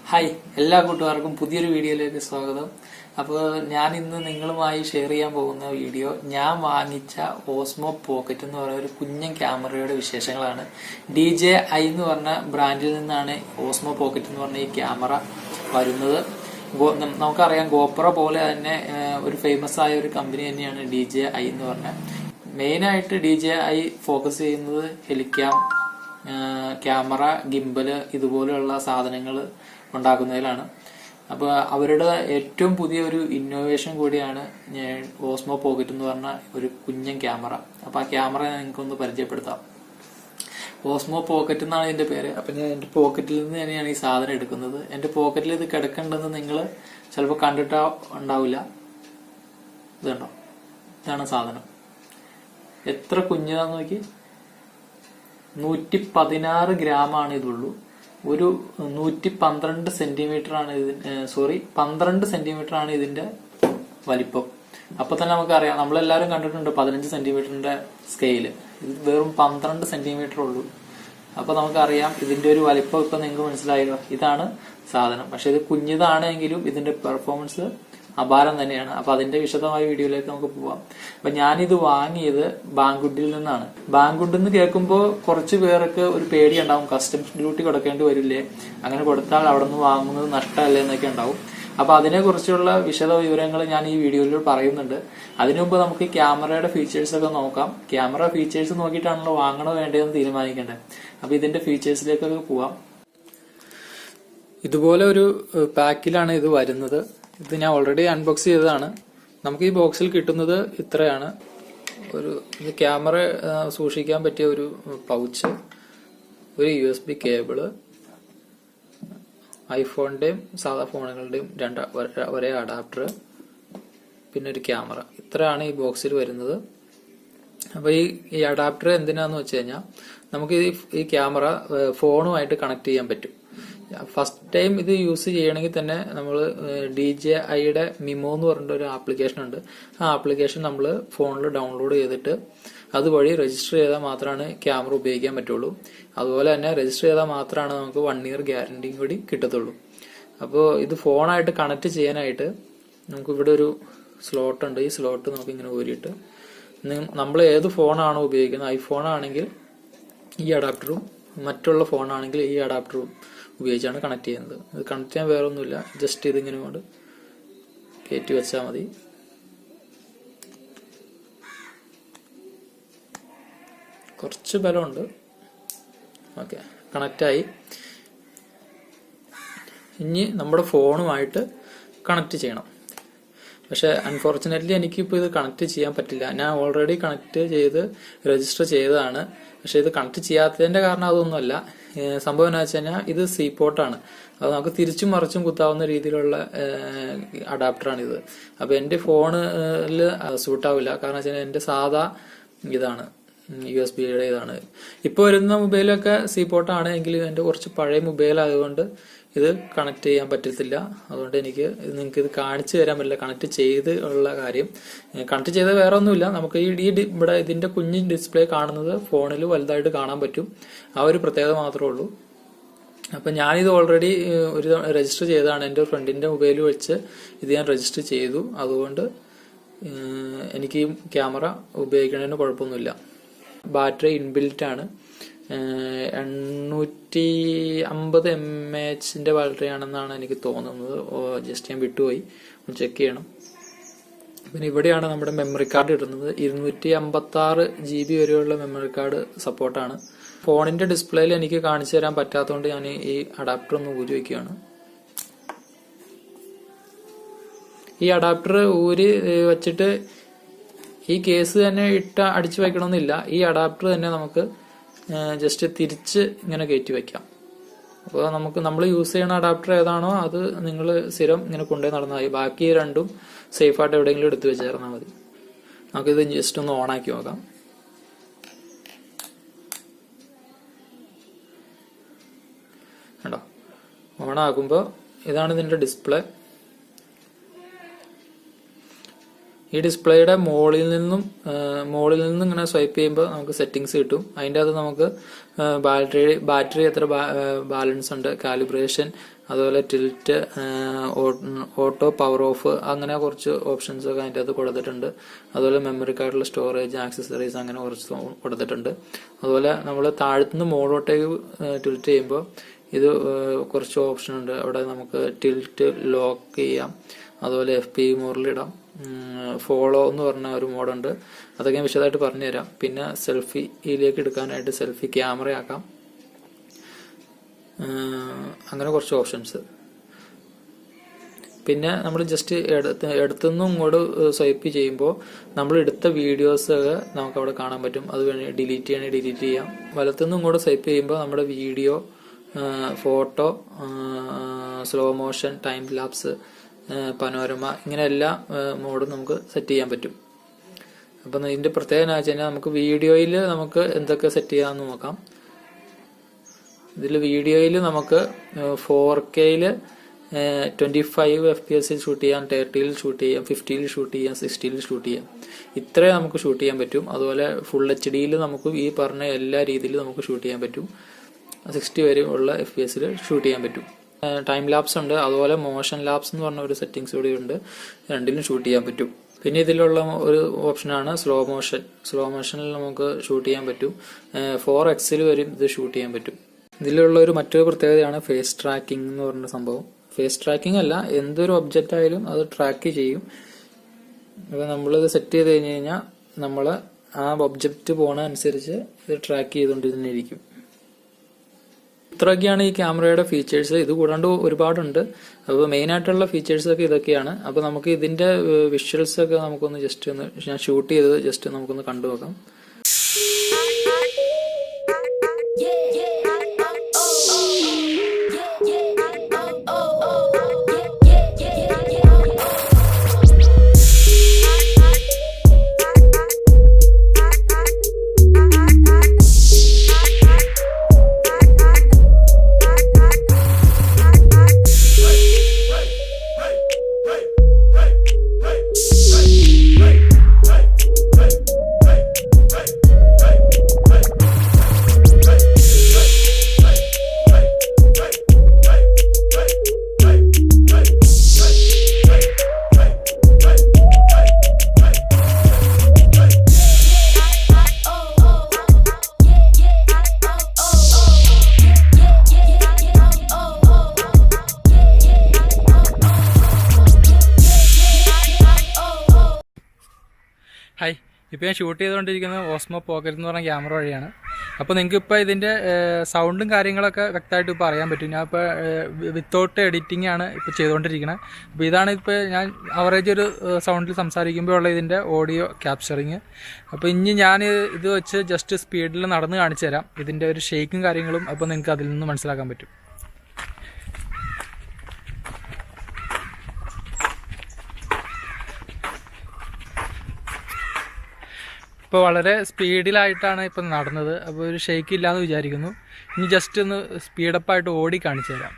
Hi എല്ലാ കൂട്ടുകാർക്കും പുതിയൊരു വീഡിയോയിലേക്ക് സ്വാഗതം. അപ്പോൾ ഞാൻ ഇന്ന് നിങ്ങളുമായി ഷെയർ ചെയ്യാൻ പോകുന്ന വീഡിയോ ഞാൻ വാങ്ങിച്ച ഓസ്മോ പോക്കറ്റ് എന്ന് പറയുന്ന ഒരു കുഞ്ഞൻ ക്യാമറയുടെ വിശേഷങ്ങളാണ്. DJI എന്ന് പറഞ്ഞ ബ്രാൻഡിൽ നിന്നാണ് ഓസ്മോ പോക്കറ്റ് എന്ന് പറഞ്ഞ ഈ ക്യാമറ വരുന്നത്. നമുക്കറിയാം ഗോപ്രോ പോലെ തന്നെ ഒരു ഫേമസ് ആയ ഒരു കമ്പനി തന്നെയാണ് DJI എന്ന് പറഞ്ഞത്. മെയിനായിട്ട് DJI ഫോക്കസ് ചെയ്യുന്നത് ഹെലിക്യാം, ക്യാമറ, ഗിംബല് ഇതുപോലെയുള്ള സാധനങ്ങൾ ഉണ്ടാക്കുന്നതിലാണ്. അപ്പോൾ അവരുടെ ഏറ്റവും പുതിയ ഒരു ഇന്നോവേഷൻ കൂടിയാണ് ഓസ്മോ പോക്കറ്റ് എന്ന് പറഞ്ഞ ഒരു കുഞ്ഞൻ ക്യാമറ. അപ്പോൾ ആ ക്യാമറ നിങ്ങൾക്കൊന്ന് പരിചയപ്പെടുത്താം. ഓസ്മോ പോക്കറ്റ് എന്നാണ് ഇതിന്റെ പേര്. അപ്പം ഞാൻ എൻ്റെ പോക്കറ്റിൽ നിന്ന് തന്നെയാണ് ഈ സാധനം എടുക്കുന്നത്. എൻ്റെ പോക്കറ്റിൽ ഇത് കിടക്കേണ്ടതെന്ന് നിങ്ങൾ ചിലപ്പോൾ കണ്ടിട്ട് ഉണ്ടാവില്ല. ഇതുണ്ടോ, ഇതാണ് സാധനം. എത്ര കുഞ്ഞതാന്ന് നോക്കി. 116 ഗ്രാമാണ് ഇതുള്ളൂ. ഒരു 112 സെന്റിമീറ്റർ ആണ് 12 സെന്റിമീറ്റർ ആണ് ഇതിന്റെ വലിപ്പം. അപ്പൊ തന്നെ നമുക്കറിയാം, നമ്മളെല്ലാരും കണ്ടിട്ടുണ്ട് 15 സെന്റിമീറ്ററിന്റെ സ്കെയില്. ഇത് വെറും 12 സെന്റിമീറ്റർ ഉള്ളൂ. അപ്പൊ നമുക്കറിയാം ഇതിന്റെ ഒരു വലിപ്പം ഇപ്പൊ നിങ്ങൾക്ക് മനസ്സിലായല്ലോ. ഇതാണ് സാധനം. പക്ഷെ ഇത് കുഞ്ഞിതാണെങ്കിലും ഇതിന്റെ പെർഫോമൻസ് അപാരം തന്നെയാണ്. അപ്പൊ അതിന്റെ വിശദമായ വീഡിയോയിലേക്ക് നമുക്ക് പോവാം. അപ്പൊ ഞാനിത് വാങ്ങിയത് ബാങ്കുഡിൽ നിന്നാണ്. ബാങ്കുഡിൽ നിന്ന് കേൾക്കുമ്പോൾ കുറച്ച് പേർക്ക് ഒരു പേടി ഉണ്ടാവും, കസ്റ്റംസ് ഡ്യൂട്ടി കൊടുക്കേണ്ടി വരില്ലേ, അങ്ങനെ കൊടുത്താൽ അവിടെ നിന്ന് വാങ്ങുന്നത് നഷ്ടമല്ലേ എന്നൊക്കെ ഉണ്ടാവും. അപ്പൊ അതിനെ കുറിച്ചുള്ള വിശദ വിവരങ്ങൾ ഞാൻ ഈ വീഡിയോയിൽ പറയുന്നുണ്ട്. അതിനു മുമ്പ് നമുക്ക് ഈ ക്യാമറയുടെ ഫീച്ചേഴ്സ് ഒക്കെ നോക്കാം. ക്യാമറ ഫീച്ചേഴ്സ് നോക്കിയിട്ടാണല്ലോ വാങ്ങണോ വേണ്ടതെന്ന് തീരുമാനിക്കേണ്ടത്. അപ്പൊ ഇതിന്റെ ഫീച്ചേഴ്സിലേക്കൊക്കെ പോവാം. ഇതുപോലെ ഒരു പാക്കിലാണ് ഇത് വരുന്നത്. ഇത് ഞാൻ ഓൾറെഡി അൺബോക്സ് ചെയ്തതാണ്. നമുക്ക് ഈ ബോക്സിൽ കിട്ടുന്നത് ഇത്രയാണ്. ഒരു ക്യാമറ സൂക്ഷിക്കാൻ പറ്റിയ ഒരു പൗച്ച്, ഒരു USB കേബിള്, ഐഫോണിന്റെയും സാധാ ഫോണുകളുടെയും ഒരേ അഡാപ്റ്റർ, പിന്നെ ഒരു ക്യാമറ. ഇത്രയാണ് ഈ ബോക്സിൽ വരുന്നത്. അപ്പൊ ഈ അഡാപ്റ്റർ എന്തിനാന്ന് വെച്ച് കഴിഞ്ഞാൽ നമുക്ക് ഈ ക്യാമറ ഫോണുമായിട്ട് കണക്ട് ചെയ്യാൻ പറ്റും. ഫസ്റ്റ് ടൈം ഇത് യൂസ് ചെയ്യണമെങ്കിൽ തന്നെ നമ്മൾ DJIയുടെ മിമോ എന്ന് പറഞ്ഞിട്ട് ഒരു ആപ്ലിക്കേഷൻ ഉണ്ട്. ആ ആപ്ലിക്കേഷൻ നമ്മൾ ഫോണിൽ ഡൗൺലോഡ് ചെയ്തിട്ട് അതുവഴി രജിസ്റ്റർ ചെയ്താൽ മാത്രമാണ് ക്യാമറ ഉപയോഗിക്കാൻ പറ്റുള്ളൂ. അതുപോലെ തന്നെ രജിസ്റ്റർ ചെയ്താൽ മാത്രമാണ് നമുക്ക് 1 ഇയർ ഗ്യാരണ്ടിയും കൂടി കിട്ടത്തുള്ളൂ. അപ്പോൾ ഇത് ഫോണായിട്ട് കണക്ട് ചെയ്യാനായിട്ട് നമുക്ക് ഇവിടെ ഒരു സ്ലോട്ട് ഉണ്ട്. ഈ സ്ലോട്ട് നമുക്ക് ഇങ്ങനെ ഊരിയിട്ട് നമ്മൾ ഏത് ഫോണാണോ ഉപയോഗിക്കുന്നത്, ഐഫോൺ ആണെങ്കിൽ ഈ അഡാപ്റ്ററും മറ്റുള്ള ഫോണാണെങ്കിൽ ഈ അഡാപ്റ്ററും ഉപയോഗിച്ചാണ് കണക്ട് ചെയ്യുന്നത്. ഇത് കണക്ട് ചെയ്യാൻ വേറെ ഒന്നുമില്ല, ജസ്റ്റ് ഇതിങ്ങനെ കൊണ്ട് കയറ്റി വെച്ചാൽ മതി. കുറച്ച് ബലമുണ്ട്. ഓക്കെ, കണക്റ്റായി. ഇനി നമ്മുടെ ഫോണുമായിട്ട് കണക്ട് ചെയ്യണം. പക്ഷെ അൺഫോർച്ചുനേറ്റ്ലി എനിക്കിപ്പോൾ ഇത് കണക്ട് ചെയ്യാൻ പറ്റില്ല. ഞാൻ ഓൾറെഡി കണക്ട് ചെയ്ത് രജിസ്റ്റർ ചെയ്തതാണ്. പക്ഷെ ഇത് കണക്ട് ചെയ്യാത്തതിന്റെ കാരണം അതൊന്നുമല്ല. സംഭവം എന്താ വെച്ച് കഴിഞ്ഞാൽ ഇത് സി പോർട്ടാണ്. അത് നമുക്ക് തിരിച്ചും മറിച്ചും കുത്താവുന്ന രീതിയിലുള്ള അഡാപ്റ്ററാണ് ഇത്. അപ്പൊ എന്റെ ഫോണിൽ സൂട്ടാവില്ല. കാരണം വെച്ചാൽ എന്റെ സാധാ ഇതാണ്, USB-യുടെ ഇതാണ്. ഇപ്പൊ വരുന്ന മൊബൈലൊക്കെ സി പോർട്ടാണ് എങ്കിലും എന്റെ കുറച്ച് പഴയ മൊബൈൽ ആയതുകൊണ്ട് ഇത് കണക്ട് ചെയ്യാൻ പറ്റത്തില്ല. അതുകൊണ്ട് നിങ്ങൾക്ക് ഇത് കാണിച്ചു തരാൻ പറ്റില്ല കണക്ട് ചെയ്ത് ഉള്ള കാര്യം. കണക്ട് ചെയ്ത വേറെ ഒന്നുമില്ല, നമുക്ക് ഇവിടെ ഇതിന്റെ കുഞ്ഞു ഡിസ്പ്ലേ കാണുന്നത് ഫോണിൽ വലുതായിട്ട് കാണാൻ പറ്റും. ആ ഒരു പ്രത്യേകത മാത്രമേ ഉള്ളൂ. അപ്പൊ ഞാനിത് ഓൾറെഡി ഒരു രജിസ്റ്റർ ചെയ്തതാണ്. എന്റെ ഫ്രണ്ടിന്റെ മൊബൈൽ വെച്ച് ഇത് ഞാൻ രജിസ്റ്റർ ചെയ്തു. അതുകൊണ്ട് എനിക്ക് ഈ ക്യാമറ ഉപയോഗിക്കുന്നതിന് കുഴപ്പമൊന്നുമില്ല. ബാറ്ററി ഇൻബിൽറ്റ് ആണ്. 850 mAh ബാറ്ററി ആണെന്നാണ് എനിക്ക് തോന്നുന്നത്. ജസ്റ്റ് ഞാൻ വിട്ടുപോയി, ചെക്ക് ചെയ്യണം. പിന്നെ ഇവിടെയാണ് നമ്മുടെ മെമ്മറി കാർഡ് ഇടുന്നത്. 256 GB വരെയുള്ള മെമ്മറി കാർഡ് സപ്പോർട്ടാണ്. ഫോണിന്റെ ഡിസ്പ്ലേയിൽ എനിക്ക് കാണിച്ചു തരാൻ പറ്റാത്തതുകൊണ്ട് ഞാൻ ഈ അഡാപ്റ്റർ ഒന്ന് ഊരി വയ്ക്കുകയാണ്. ഈ അഡാപ്റ്റർ ഊരി വെച്ചിട്ട് ഈ കേസ് തന്നെ അടിച്ചു വയ്ക്കണമെന്നില്ല. ഈ അഡാപ്റ്റർ തന്നെ നമുക്ക് ജസ്റ്റ് തിരിച്ച് ഇങ്ങനെ കയറ്റി വെക്കാം. അപ്പോൾ നമ്മൾ യൂസ് ചെയ്യുന്ന അഡാപ്റ്റർ ഏതാണോ അത് നിങ്ങൾ സ്ഥിരം ഇങ്ങനെ കൊണ്ടുപോയി നടന്നാൽ മതി. ബാക്കി രണ്ടും സേഫായിട്ട് എവിടെയെങ്കിലും എടുത്തു വെച്ചേർന്നാൽ മതി. നമുക്കിത് ജസ്റ്റ് ഒന്ന് ഓണാക്കി നോക്കാം. കണ്ടോ, ഓണാക്കുമ്പോൾ ഇതാണ് ഇതിന്റെ ഡിസ്പ്ലേ. ഈ ഡിസ്പ്ലേയുടെ മുകളിൽ നിന്നും ഇങ്ങനെ സ്വൈപ്പ് ചെയ്യുമ്പോൾ നമുക്ക് സെറ്റിംഗ്സ് കിട്ടും. അതിൻ്റെ അത് നമുക്ക് ബാറ്ററി എത്ര ബാലൻസ് ഉണ്ട്, കാലിബ്രേഷൻ, അതുപോലെ ടിൽറ്റ്, ഓട്ടോ പവർ ഓഫ്, അങ്ങനെ കുറച്ച് ഓപ്ഷൻസ് ഒക്കെ അതിൻ്റെ അത് കൊടുത്തിട്ടുണ്ട്. അതുപോലെ മെമ്മറി കാർഡിലെ സ്റ്റോറേജ്, ആക്സസറീസ്, അങ്ങനെ കുറച്ച് കൊടുത്തിട്ടുണ്ട്. അതുപോലെ നമ്മൾ താഴത്തുനിന്ന് മുകളിലോട്ടേക്ക് ടിൽറ്റ് ചെയ്യുമ്പോൾ ഇത് കുറച്ച് ഓപ്ഷൻ ഉണ്ട്. അവിടെ നമുക്ക് ടിൽറ്റ് ലോക്ക് ചെയ്യാം, അതുപോലെ FP മോഡിലിടാം, ഫോളോ എന്ന് പറഞ്ഞ ഒരു മോഡുണ്ട്, അതൊക്കെ ഞാൻ വിശദമായിട്ട് പറഞ്ഞുതരാം. പിന്നെ സെൽഫിയിലേക്ക് എടുക്കാനായിട്ട് സെൽഫി ക്യാമറ ആക്കാം, അങ്ങനെ കുറച്ച് ഓപ്ഷൻസ്. പിന്നെ നമ്മൾ ജസ്റ്റ് എടുത്തുനിന്നും ഇങ്ങോട്ട് സ്വൈപ്പ് ചെയ്യുമ്പോൾ നമ്മൾ എടുത്ത വീഡിയോസ് ഒക്കെ നമുക്ക് അവിടെ കാണാൻ പറ്റും. അത് വേണമെങ്കിൽ ഡിലീറ്റ് ചെയ്യണമെങ്കിൽ ഡിലീറ്റ് ചെയ്യാം. വലത്തുനിന്നും ഇങ്ങോട്ട് സ്വൈപ്പ് ചെയ്യുമ്പോൾ നമ്മുടെ video, photo, slow motion, time lapse, panorama, ഇങ്ങനെ എല്ലാ മോഡും നമുക്ക് സെറ്റ് ചെയ്യാൻ പറ്റും. അപ്പം ഇതിന്റെ പ്രത്യേകത എന്ന് വെച്ച് കഴിഞ്ഞാൽ നമുക്ക് വീഡിയോയിൽ നമുക്ക് എന്തൊക്കെ സെറ്റ് ചെയ്യാമെന്ന് നോക്കാം. ഇതിൽ വീഡിയോയിൽ നമുക്ക് 4K 25 FPS ഷൂട്ട് ചെയ്യാം, 30 ഷൂട്ട് ചെയ്യാം, 50 ഷൂട്ട് ചെയ്യാം, 60 ഷൂട്ട് ചെയ്യാം. ഇത്രയും നമുക്ക് ഷൂട്ട് ചെയ്യാൻ പറ്റും. അതുപോലെ ഫുൾ HD നമുക്ക് ഈ പറഞ്ഞ എല്ലാ രീതിയിലും നമുക്ക് ഷൂട്ട് ചെയ്യാൻ പറ്റും. 60 വരെ ഉള്ള FPS ഷൂട്ട് ചെയ്യാൻ പറ്റും. ടൈം ലാപ്സ് ഉണ്ട്, അതുപോലെ മോഷൻ ലാപ്സ് എന്ന് പറഞ്ഞ ഒരു സെറ്റിംഗ്സ് കൂടി ഉണ്ട്, രണ്ടിലും ഷൂട്ട് ചെയ്യാൻ പറ്റും. പിന്നെ ഇതിലുള്ള ഒരു ഓപ്ഷനാണ് സ്ലോ മോഷൻ. സ്ലോ മോഷനിൽ നമുക്ക് ഷൂട്ട് ചെയ്യാൻ പറ്റും. 4x വരെയും ഇത് ഷൂട്ട് ചെയ്യാൻ പറ്റും. ഇതിലുള്ള ഒരു മറ്റൊരു പ്രത്യേകതയാണ് ഫേസ് ട്രാക്കിംഗ് എന്ന് പറഞ്ഞ സംഭവം. ഫേസ് ട്രാക്കിംഗ് അല്ല, എന്തൊരു ഒബ്ജക്റ്റ് ആയാലും അത് ട്രാക്ക് ചെയ്യും. അപ്പൊ നമ്മളിത് സെറ്റ് ചെയ്ത് കഴിഞ്ഞ് കഴിഞ്ഞാൽ നമ്മൾ ആ ഒബ്ജക്റ്റ് പോണ അനുസരിച്ച് ഇത് ട്രാക്ക് ചെയ്തുകൊണ്ടിരിക്കും. ഇത്രയൊക്കെയാണ് ഈ ക്യാമറയുടെ ഫീച്ചേഴ്സ്. ഇത് കൂടാണ്ട് ഒരുപാടുണ്ട്. അപ്പോൾ മെയിൻ ആയിട്ടുള്ള ഫീച്ചേഴ്സ് ഒക്കെ ഇതൊക്കെയാണ്. അപ്പോൾ നമുക്ക് ഇതിന്റെ വിഷ്വൽസ് ഒക്കെ നമുക്കൊന്ന് ജസ്റ്റ് ഒന്ന് ഞാൻ ഷൂട്ട് ചെയ്തത് ജസ്റ്റ് നമുക്കൊന്ന് കണ്ടുനോക്കാം. ഹായ്, ഇപ്പോൾ ഞാൻ ഷൂട്ട് ചെയ്തുകൊണ്ടിരിക്കുന്നത് ഓസ്മോ പോക്കറ്റ് എന്ന് പറഞ്ഞ ക്യാമറ വഴിയാണ്. അപ്പോൾ നിങ്ങൾക്ക് ഇപ്പോൾ ഇതിൻ്റെ സൗണ്ടും കാര്യങ്ങളൊക്കെ വ്യക്തമായിട്ട് ഇപ്പോൾ അറിയാൻ പറ്റും. ഞാൻ ഇപ്പോൾ വിത്തൗട്ട് എഡിറ്റിംഗ് ആണ് ഇപ്പോൾ ചെയ്തുകൊണ്ടിരിക്കുന്നത്. അപ്പോൾ ഇതാണ് ഇപ്പോൾ ഞാൻ അവറേജ് ഒരു സൗണ്ടിൽ സംസാരിക്കുമ്പോൾ ഉള്ള ഇതിൻ്റെ ഓഡിയോ ക്യാപ്ചറിങ്. അപ്പോൾ ഇനി ഞാൻ ഇത് വെച്ച് ജസ്റ്റ് സ്പീഡിൽ നടന്ന് കാണിച്ചു തരാം ഇതിൻ്റെ ഒരു ഷേക്കും കാര്യങ്ങളും. അപ്പോൾ നിങ്ങൾക്ക് അതിൽ നിന്ന് മനസ്സിലാക്കാൻ പറ്റും. ഇപ്പോൾ വളരെ സ്പീഡിലായിട്ടാണ് ഇപ്പം നടന്നത്. അപ്പോൾ ഒരു ഷേക്ക് ഇല്ലയെന്ന് വിചാരിക്കുന്നു. ഇനി ജസ്റ്റ് ഒന്ന് സ്പീഡപ്പായിട്ട് ഓടി കാണിച്ചു തരാം.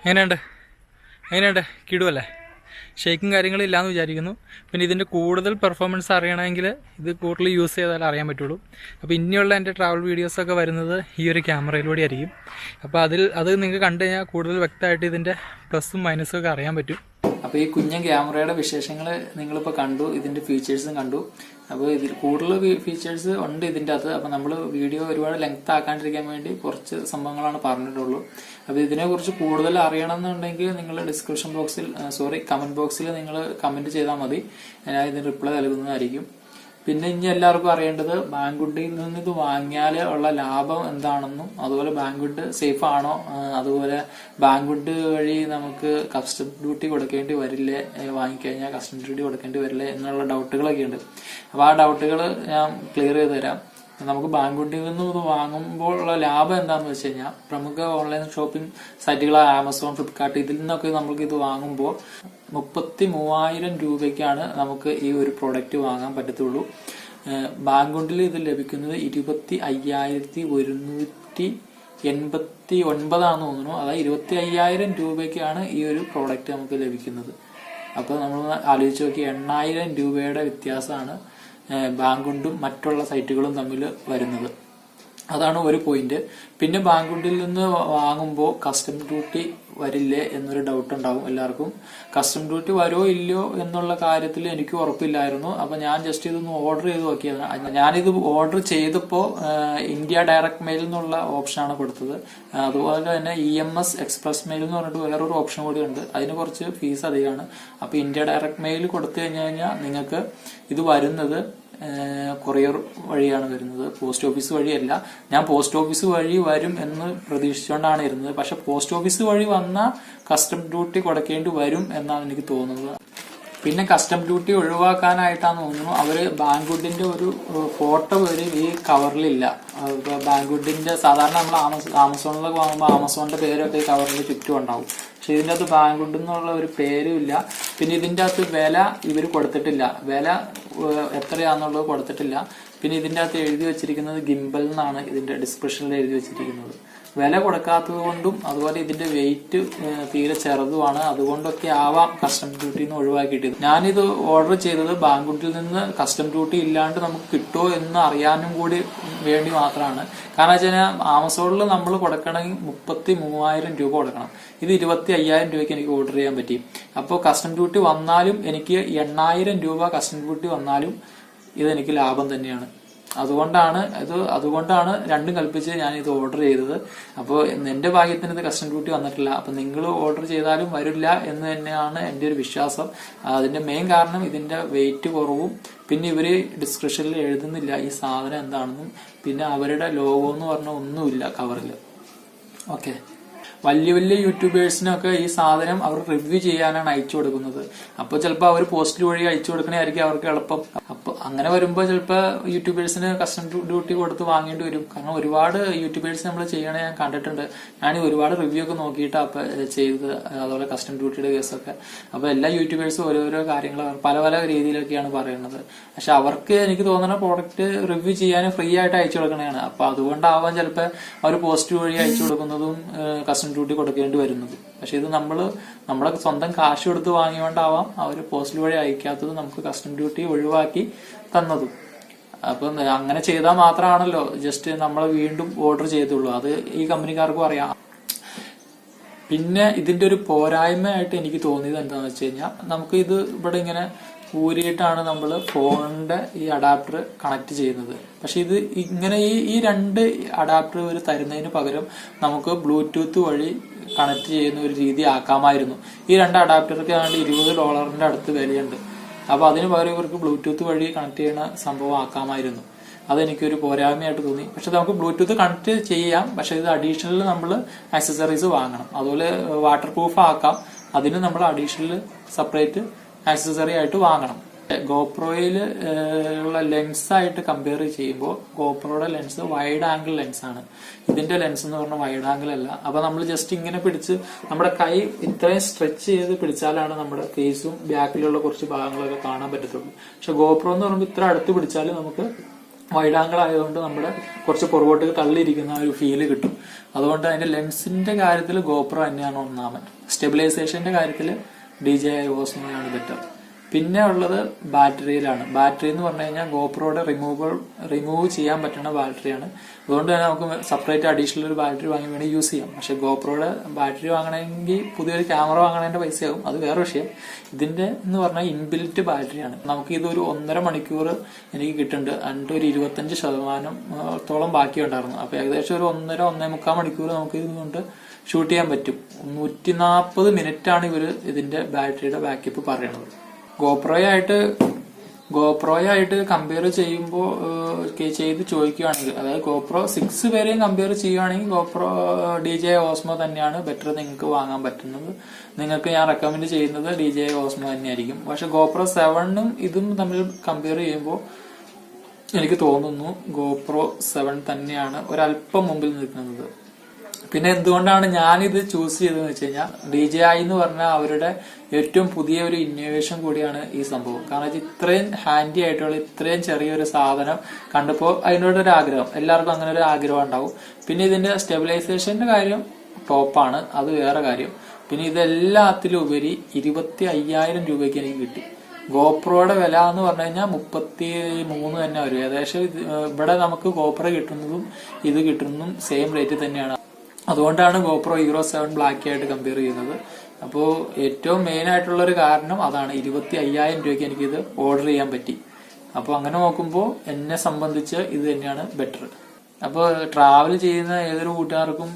എങ്ങനെയുണ്ട് കിടുവല്ലേ? ഷേക്കും കാര്യങ്ങളും ഇല്ലയെന്ന് വിചാരിക്കുന്നു. പിന്നെ ഇതിൻ്റെ കൂടുതൽ പെർഫോമൻസ് അറിയണമെങ്കിൽ ഇത് കൂടുതൽ യൂസ് ചെയ്താൽ അറിയാൻ പറ്റുള്ളൂ. അപ്പോൾ ഇനിയുള്ള എൻ്റെ ട്രാവൽ വീഡിയോസൊക്കെ വരുന്നത് ഈ ഒരു ക്യാമറയിലൂടെ ആയിരിക്കും. അപ്പോൾ അത് നിങ്ങൾക്ക് കണ്ടു കഴിഞ്ഞാൽ കൂടുതൽ വ്യക്തമായിട്ട് ഇതിൻ്റെ പ്ലസും മൈനസും ഒക്കെ അറിയാൻ പറ്റും. അപ്പോൾ ഈ കുഞ്ഞൻ ക്യാമറയുടെ വിശേഷങ്ങൾ നിങ്ങളിപ്പോൾ കണ്ടു, ഇതിൻ്റെ ഫീച്ചേഴ്സും കണ്ടു. അപ്പോൾ ഇതിൽ കൂടുതൽ ഫീച്ചേഴ്സ് ഉണ്ട് ഇതിൻ്റെ അകത്ത്. അപ്പോൾ നമ്മൾ വീഡിയോ ഒരുപാട് ലെങ്ത് ആക്കാണ്ടിരിക്കാൻ വേണ്ടി കുറച്ച് സംഭവങ്ങളാണ് പറഞ്ഞിട്ടുള്ളൂ. അപ്പോൾ ഇതിനെക്കുറിച്ച് കൂടുതൽ അറിയണമെന്നുണ്ടെങ്കിൽ നിങ്ങൾ ഡിസ്ക്രിപ്ഷൻ ബോക്സിൽ കമന്റ് ബോക്സിൽ നിങ്ങൾ കമന്റ് ചെയ്താൽ മതി. ഞാൻ ഇതിന് റിപ്ലൈ നൽകുന്നതായിരിക്കും. പിന്നെ ഇനി എല്ലാവർക്കും അറിയേണ്ടത് ബാങ്കുഡിൽ നിന്ന് ഇത് വാങ്ങിയാൽ ഉള്ള ലാഭം എന്താണെന്നും, അതുപോലെ ബാങ്കുഡ് സേഫ് ആണോ, അതുപോലെ ബാങ്കുഡ് വഴി നമുക്ക് കസ്റ്റം ഡ്യൂട്ടി കൊടുക്കേണ്ടി വരില്ലേ, വാങ്ങിക്കഴിഞ്ഞാൽ കസ്റ്റം ഡ്യൂട്ടി കൊടുക്കേണ്ടി വരില്ലേ എന്നുള്ള ഡൗട്ടുകളൊക്കെ ഉണ്ട്. അപ്പോൾ ആ ഡൗട്ടുകൾ ഞാൻ ക്ലിയർ ചെയ്ത് തരാം. നമുക്ക് ബാങ്കുണ്ടിൽ നിന്നും ഇത് വാങ്ങുമ്പോൾ ഉള്ള ലാഭം എന്താണെന്ന് വെച്ച് കഴിഞ്ഞാൽ, പ്രമുഖ ഓൺലൈൻ ഷോപ്പിംഗ് സൈറ്റുകളായ ആമസോൺ, ഫ്ലിപ്കാർട്ട്, ഇതിൽ നിന്നൊക്കെ നമുക്ക് ഇത് വാങ്ങുമ്പോൾ 33,000 രൂപയ്ക്കാണ് നമുക്ക് ഈ ഒരു പ്രൊഡക്റ്റ് വാങ്ങാൻ പറ്റത്തുള്ളൂ. ബാങ്കുണ്ടിൽ ഇത് ലഭിക്കുന്നത് 25,189 തോന്നുന്നു. അതായത് 25,000 രൂപയ്ക്കാണ് ഈ ഒരു പ്രോഡക്റ്റ് നമുക്ക് ലഭിക്കുന്നത്. അപ്പോൾ നമ്മൾ ആലോചിച്ച് നോക്കി, 8,000 രൂപയുടെ വ്യത്യാസമാണ് ബാങ്കുണ്ടും മറ്റുള്ള സൈറ്റുകളും തമ്മിൽ വരുന്നത്. അതാണ് ഒരു പോയിന്റ്. പിന്നെ ബാങ്കുണ്ടിൽ നിന്ന് വാങ്ങുമ്പോൾ കസ്റ്റം ഡ്യൂട്ടി വരില്ലേ എന്നൊരു ഡൗട്ട് ഉണ്ടാവും എല്ലാവർക്കും. കസ്റ്റം ഡ്യൂട്ടി വരുമോ ഇല്ലയോ എന്നുള്ള കാര്യത്തിൽ എനിക്ക് ഉറപ്പില്ലായിരുന്നു. അപ്പൊ ഞാൻ ജസ്റ്റ് ഇതൊന്ന് ഓർഡർ ചെയ്ത് നോക്കിയതാണ്. ഞാനിത് ഓർഡർ ചെയ്തപ്പോൾ ഇന്ത്യ ഡയറക്ട് മെയിൽ എന്നുള്ള ഓപ്ഷനാണ് കൊടുത്തത്. അതുപോലെ തന്നെ EMS എക്സ്പ്രസ് മെയിൽ എന്ന് പറഞ്ഞിട്ട് വേറൊരു ഓപ്ഷൻ കൂടി ഉണ്ട്. അതിന് കുറച്ച് ഫീസ് അധികമാണ്. അപ്പൊ ഇന്ത്യ ഡയറക്ട് മെയിൽ കൊടുത്തു കഴിഞ്ഞാൽ നിങ്ങൾക്ക് ഇത് വരുന്നത് കൊറിയർ വഴിയാണ് വരുന്നത്, പോസ്റ്റ് ഓഫീസ് വഴിയല്ല. ഞാൻ പോസ്റ്റ് ഓഫീസ് വഴി വരും എന്ന് പ്രതീക്ഷിച്ചുകൊണ്ടാണ് ഇരുന്നത്. പക്ഷെ പോസ്റ്റ് ഓഫീസ് വഴി വന്നാൽ കസ്റ്റം ഡ്യൂട്ടി കൊടുക്കേണ്ടി വരും എന്നാണ് എനിക്ക് തോന്നുന്നത്. പിന്നെ കസ്റ്റം ഡ്യൂട്ടി ഒഴിവാക്കാനായിട്ടാന്ന് തോന്നുന്നു അവര് ബാങ്കുഡിന്റെ ഒരു ഫോട്ടോ വരെ ഈ കവറിലില്ല. ബാങ്കുഡിന്റെ സാധാരണ നമ്മൾ ആമസോണിലൊക്കെ വാങ്ങുമ്പോൾ ആമസോണിന്റെ പേരൊക്കെ ഈ കവറിൽ ചുറ്റും ഉണ്ടാവും. പക്ഷെ ഇതിന്റെ അകത്ത് ബാങ്കുഡ് എന്നുള്ള ഒരു പേരും ഇല്ല. പിന്നെ ഇതിന്റെ അകത്ത് വില ഇവർ കൊടുത്തിട്ടില്ല, വില എത്രയാന്നുള്ളത് കൊടുത്തിട്ടില്ല. പിന്നെ ഇതിന്റെ അകത്ത് എഴുതി വെച്ചിരിക്കുന്നത് ഗിംബൽ എന്നാണ് ഇതിന്റെ ഡിസ്ക്രിപ്ഷനിൽ എഴുതി വെച്ചിരിക്കുന്നത്. വില കൊടുക്കാത്തത് കൊണ്ടും അതുപോലെ ഇതിന്റെ വെയിറ്റ് തീരെ ചെറുതുമാണ്, അതുകൊണ്ടൊക്കെ ആവാം കസ്റ്റം ഡ്യൂട്ടി നിന്ന് ഒഴിവാക്കിയിട്ടത്. ഞാനിത് ഓർഡർ ചെയ്തത് ബാങ്കുണ്ടിൽ നിന്ന് കസ്റ്റം ഡ്യൂട്ടി ഇല്ലാണ്ട് നമുക്ക് കിട്ടുമോ എന്ന് അറിയാനും കൂടി വേണ്ടി മാത്രമാണ്. കാരണം വെച്ച് കഴിഞ്ഞാൽ ആമസോണിൽ നമ്മൾ കൊടുക്കണമെങ്കിൽ 33,000 രൂപ കൊടുക്കണം. ഇത് 25,000 രൂപയ്ക്ക് എനിക്ക് ഓർഡർ ചെയ്യാൻ പറ്റി. അപ്പോൾ കസ്റ്റം ഡ്യൂട്ടി വന്നാലും എനിക്ക് 8,000 രൂപ കസ്റ്റം ഡ്യൂട്ടി വന്നാലും ഇതെനിക്ക് ലാഭം തന്നെയാണ്. അതുകൊണ്ടാണ് രണ്ടും കൽപ്പിച്ച് ഞാൻ ഇത് ഓർഡർ ചെയ്തത്. അപ്പോൾ എന്റെ ഭാഗ്യത്തിന് ഇത് കസ്റ്റം ഡ്യൂട്ടി വന്നിട്ടില്ല. അപ്പൊ നിങ്ങൾ ഓർഡർ ചെയ്താലും വരില്ല എന്ന് തന്നെയാണ് എന്റെ ഒരു വിശ്വാസം. അതിന്റെ മെയിൻ കാരണം ഇതിന്റെ വെയിറ്റ് കുറവും, പിന്നെ ഇവര് ഡിസ്ക്രിപ്ഷനിൽ എഴുതുന്നില്ല ഈ സാധനം എന്താണെന്നും, പിന്നെ അവരുടെ ലോഗോ എന്ന് പറഞ്ഞ ഒന്നുമില്ല കവറിൽ. ഓക്കെ, വലിയ വലിയ യൂട്യൂബേഴ്സിനൊക്കെ ഈ സാധനം അവർ റിവ്യൂ ചെയ്യാനാണ് അയച്ചു കൊടുക്കുന്നത്. അപ്പൊ ചിലപ്പോൾ അവർ പോസ്റ്റ് വഴി അയച്ചു കൊടുക്കണായിരിക്കും അവർക്ക് എളുപ്പം. അപ്പൊ അങ്ങനെ വരുമ്പോൾ ചിലപ്പോൾ യൂട്യൂബേഴ്സിന് കസ്റ്റം ഡ്യൂട്ടി കൊടുത്ത് വാങ്ങേണ്ടി വരും. കാരണം ഒരുപാട് യൂട്യൂബേഴ്സ് നമ്മൾ ചെയ്യണേ ഞാൻ കണ്ടിട്ടുണ്ട്. ഞാൻ ഒരുപാട് റിവ്യൂ ഒക്കെ നോക്കിയിട്ടാണ് അപ്പൊ ചെയ്തത്, അതുപോലെ കസ്റ്റം ഡ്യൂട്ടിയുടെ കേസൊക്കെ. അപ്പൊ എല്ലാ യൂട്യൂബേഴ്സും ഓരോരോ കാര്യങ്ങൾ പല പല രീതിയിലൊക്കെയാണ് പറയുന്നത്. പക്ഷെ അവർക്ക് എനിക്ക് തോന്നുന്ന പ്രോഡക്റ്റ് റിവ്യൂ ചെയ്യാൻ ഫ്രീ ആയിട്ട് അയച്ചു കൊടുക്കണതാണ്. അപ്പൊ അതുകൊണ്ടാവാൻ ചിലപ്പോൾ അവർ പോസ്റ്റ് വഴി അയച്ചു കൊടുക്കുന്നതും കസ്റ്റം ഡ്യൂട്ടി കൊടുക്കേണ്ടി വരുന്നത്. പക്ഷെ ഇത് നമ്മുടെ സ്വന്തം കാശ് കൊടുത്ത് വാങ്ങിയോണ്ടാവാം അവർ പോസ്റ്റ് വഴി അയക്കാത്തത് നമുക്ക് കസ്റ്റം ഡ്യൂട്ടി ഒഴിവാക്കി തന്നതും. അപ്പൊ അങ്ങനെ ചെയ്താൽ മാത്രമാണല്ലോ ജസ്റ്റ് നമ്മൾ വീണ്ടും ഓർഡർ ചെയ്തുള്ളൂ. അത് ഈ കമ്പനിക്കാർക്കും അറിയാം. പിന്നെ ഇതിന്റെ ഒരു പോരായ്മയായിട്ട് എനിക്ക് തോന്നിയത് എന്താണെന്ന് വെച്ച് കഴിഞ്ഞാൽ, നമുക്ക് ഇത് ഇവിടെ ഇങ്ങനെ ഊരിയിട്ടാണ് നമ്മൾ ഫോണിന്റെ ഈ അഡാപ്റ്റർ കണക്ട് ചെയ്യുന്നത്. പക്ഷെ ഇത് ഇങ്ങനെ ഈ രണ്ട് അഡാപ്റ്റർ ഇവർ തരുന്നതിന് പകരം നമുക്ക് ബ്ലൂടൂത്ത് വഴി കണക്ട് ചെയ്യുന്ന ഒരു രീതി ആക്കാമായിരുന്നു. ഈ രണ്ട് അഡാപ്റ്റർക്ക് ഏതാണ്ട് $20 അടുത്ത് വിലയുണ്ട്. അപ്പൊ അതിന് പകരം ഇവർക്ക് ബ്ലൂടൂത്ത് വഴി കണക്ട് ചെയ്യുന്ന സംഭവം ആക്കാമായിരുന്നു. അതെനിക്കൊരു പോരായ്മയായിട്ട് തോന്നി. പക്ഷെ നമുക്ക് ബ്ലൂടൂത്ത് കണക്ട് ചെയ്യാം, പക്ഷെ ഇത് അഡീഷണൽ നമ്മൾ ആക്സസറീസ് വാങ്ങണം. അതുപോലെ വാട്ടർ പ്രൂഫ് ആക്കാം, അതിന് നമ്മൾ അഡീഷണൽ സെപ്പറേറ്റ് ആക്സസറി ആയിട്ട് വാങ്ങണം. ഗോപ്രോയിൽ ഉള്ള ലെൻസ് ആയിട്ട് കമ്പയർ ചെയ്യുമ്പോൾ ഗോപ്രോയുടെ ലെൻസ് വൈഡ് ആംഗിൾ ലെൻസ് ആണ്. ഇതിന്റെ ലെൻസ് എന്ന് പറഞ്ഞാൽ വൈഡ് ആംഗിൾ അല്ല. അപ്പൊ നമ്മൾ ജസ്റ്റ് ഇങ്ങനെ പിടിച്ച് നമ്മുടെ കൈ ഇത്രയും സ്ട്രെച്ച് ചെയ്ത് പിടിച്ചാലാണ് നമ്മുടെ ഫേസും ബാക്കിലുള്ള കുറച്ച് ഭാഗങ്ങളൊക്കെ കാണാൻ പറ്റത്തുള്ളൂ. പക്ഷെ ഗോപ്രോ എന്ന് പറയുമ്പോൾ ഇത്ര അടുത്ത് പിടിച്ചാൽ നമുക്ക് വൈഡ് ആംഗിൾ ആയതുകൊണ്ട് നമ്മുടെ കുറച്ച് പുറകോട്ടേക്ക് തള്ളിയിരിക്കുന്ന ഒരു ഫീല് കിട്ടും. അതുകൊണ്ട് അതിന്റെ ലെൻസിന്റെ കാര്യത്തിൽ ഗോപ്രോ തന്നെയാണ് ഒന്നാമൻ. സ്റ്റെബിലൈസേഷന്റെ കാര്യത്തിൽ DJI Osmo ആണ് ബെറ്റർ. പിന്നെ ഉള്ളത് ബാറ്ററിയിലാണ്. ബാറ്ററി എന്ന് പറഞ്ഞു കഴിഞ്ഞാൽ ഗോപ്രോയുടെ റിമൂവ് ചെയ്യാൻ പറ്റുന്ന ബാറ്ററിയാണ്. അതുകൊണ്ട് തന്നെ നമുക്ക് സെപ്പറേറ്റ് അഡീഷണൽ ഒരു ബാറ്ററി വാങ്ങി വേണ്ടി യൂസ് ചെയ്യാം. പക്ഷെ ഗോപ്രോയുടെ ബാറ്ററി വാങ്ങണമെങ്കിൽ പുതിയൊരു ക്യാമറ വാങ്ങണതിന്റെ പൈസയാകും, അത് വേറെ വിഷയം. ഇതിന്റെ എന്ന് പറഞ്ഞാൽ ഇൻബിൽറ്റ് ബാറ്ററിയാണ്. നമുക്ക് ഇതൊരു 1.5 മണിക്കൂർ എനിക്ക് കിട്ടുന്നുണ്ട്. എന്നിട്ട് ഒരു 25% ബാക്കി ഉണ്ടായിരുന്നു. അപ്പൊ ഏകദേശം ഒരു 1.5-1.25 മണിക്കൂർ നമുക്ക് ഇതുകൊണ്ട് ഷൂട്ട് ചെയ്യാൻ പറ്റും. 140 മിനിറ്റാണ് ഇവര് ഇതിന്റെ ബാറ്ററിയുടെ ബാക്കപ്പ് പറയണത്. ഗോപ്രോയായിട്ട് കമ്പയർ ചെയ്യുമ്പോൾ ചെയ്ത് ചോദിക്കുകയാണെങ്കിൽ, അതായത് ഗോപ്രോ 6 വരെയും കമ്പയർ ചെയ്യുകയാണെങ്കിൽ ഗോപ്രോ DJI Osmo തന്നെയാണ് ബെറ്റർ നിങ്ങൾക്ക് വാങ്ങാൻ പറ്റുന്നത്. നിങ്ങൾക്ക് ഞാൻ റെക്കമെൻഡ് ചെയ്യുന്നത് DJI Osmo തന്നെയായിരിക്കും. പക്ഷെ ഗോപ്രോ 7ഉം ഇതും തമ്മിൽ കമ്പയർ ചെയ്യുമ്പോൾ എനിക്ക് തോന്നുന്നു GoPro 7 തന്നെയാണ് ഒരല്പം മുമ്പിൽ നിൽക്കുന്നത്. പിന്നെ എന്തുകൊണ്ടാണ് ഞാനിത് ചൂസ് ചെയ്തതെന്ന് വെച്ച് കഴിഞ്ഞാൽ DJI എന്ന് പറഞ്ഞാൽ അവരുടെ ഏറ്റവും പുതിയ ഒരു ഇന്നോവേഷൻ കൂടിയാണ് ഈ സംഭവം. കാരണം ഇത്രയും ഹാൻഡി ആയിട്ടുള്ള ഇത്രയും ചെറിയൊരു സാധനം കണ്ടപ്പോൾ അതിനോടൊരു ആഗ്രഹം, എല്ലാവർക്കും അങ്ങനെ ഒരു ആഗ്രഹം ഉണ്ടാവും. പിന്നെ ഇതിന്റെ സ്റ്റെബിലൈസേഷന്റെ കാര്യം ടോപ്പാണ്, അത് വേറെ കാര്യം. പിന്നെ ഇതെല്ലാത്തിലും ഉപരി 25,000 രൂപയ്ക്ക് എനിക്ക് കിട്ടി. ഗോപ്രോയുടെ വില എന്ന് പറഞ്ഞു കഴിഞ്ഞാൽ 33 തന്നെ വരും. ഏകദേശം ഇവിടെ നമുക്ക് GoPro കിട്ടുന്നതും ഇത് കിട്ടുന്നതും സെയിം റേറ്റ് തന്നെയാണ്. അതുകൊണ്ടാണ് GoPro Hero 7 ബ്ലാക്ക് ആയിട്ട് കമ്പയർ ചെയ്യുന്നത്. അപ്പോൾ ഏറ്റവും മെയിൻ ആയിട്ടുള്ള ഒരു കാരണം അതാണ്. 25,000 രൂപയ്ക്ക് എനിക്കിത് ഓർഡർ ചെയ്യാൻ പറ്റി. അപ്പോൾ അങ്ങനെ നോക്കുമ്പോൾ എന്നെ സംബന്ധിച്ച് ഇത് തന്നെയാണ് ബെറ്റർ. അപ്പോൾ ട്രാവൽ ചെയ്യുന്ന ഏതൊരു കൂട്ടുകാർക്കും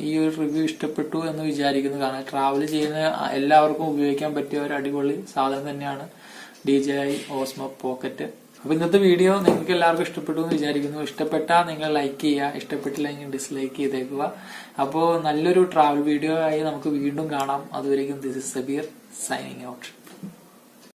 ഈ ഒരു റിവ്യൂ ഇഷ്ടപ്പെട്ടു എന്ന് വിചാരിക്കുന്നു. കാരണം ട്രാവൽ ചെയ്യുന്ന എല്ലാവർക്കും ഉപയോഗിക്കാൻ പറ്റിയ ഒരു അടിപൊളി സാധനം തന്നെയാണ് DJI Osmo Pocket. അപ്പൊ ഇന്നത്തെ വീഡിയോ നിങ്ങൾക്ക് എല്ലാവർക്കും ഇഷ്ടപ്പെട്ടു എന്ന് വിചാരിക്കുന്നു. ഇഷ്ടപ്പെട്ടാൽ നിങ്ങൾ ലൈക്ക് ചെയ്യുക, ഇഷ്ടപ്പെട്ടില്ലെങ്കിൽ ഡിസ്ലൈക്ക് ചെയ്തേക്കുക. അപ്പോൾ നല്ലൊരു ട്രാവൽ വീഡിയോ ആയി നമുക്ക് വീണ്ടും കാണാം. അതുവരെയും this is Sebeer signing out.